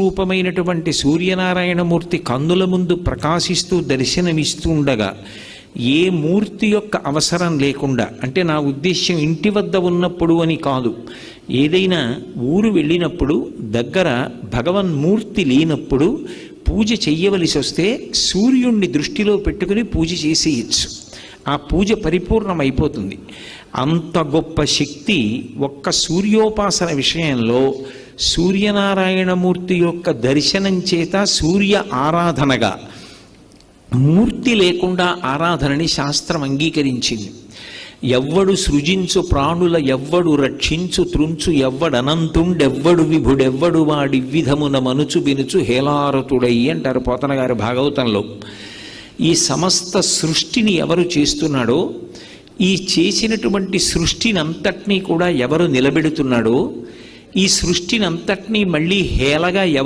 రూపమైనటువంటి సూర్యనారాయణమూర్తి కన్నుల ముందు ప్రకాశిస్తూ దర్శనమిస్తూ ఉండగా ఏ మూర్తి యొక్క అవసరం లేకుండా, అంటే నా ఉద్దేశ్యం ఇంటి వద్ద ఉన్నప్పుడు అని కాదు, ఏదైనా ఊరు వెళ్ళినప్పుడు దగ్గర భగవన్మూర్తి లేనప్పుడు పూజ చెయ్యవలసి వస్తే సూర్యుణ్ణి దృష్టిలో పెట్టుకుని పూజ చేసేయచ్చు. ఆ పూజ పరిపూర్ణమైపోతుంది. అంత గొప్ప శక్తి ఒక్క సూర్యోపాసన విషయంలో సూర్యనారాయణమూర్తి యొక్క దర్శనం చేత సూర్య ఆరాధనగా, మూర్తి లేకుండా ఆరాధనని శాస్త్రం అంగీకరించింది. ఎవ్వడు సృజించు ప్రాణుల ఎవ్వడు రక్షించు త్రుంచు ఎవ్వడనంతుండెవ్వడు విభుడెవ్వడు వాడి విధమున మనుచు బినుచు హేలారతుడై అంటారు పోతన గారి భాగవతంలో. ఈ సమస్త సృష్టిని ఎవరు చేస్తున్నాడో, ఈ చేసినటువంటి సృష్టిని అంతటినీ కూడా ఎవరు నిలబెడుతున్నాడో, ఈ సృష్టిని అంతటినీ మళ్ళీ హేళగా ఎవరు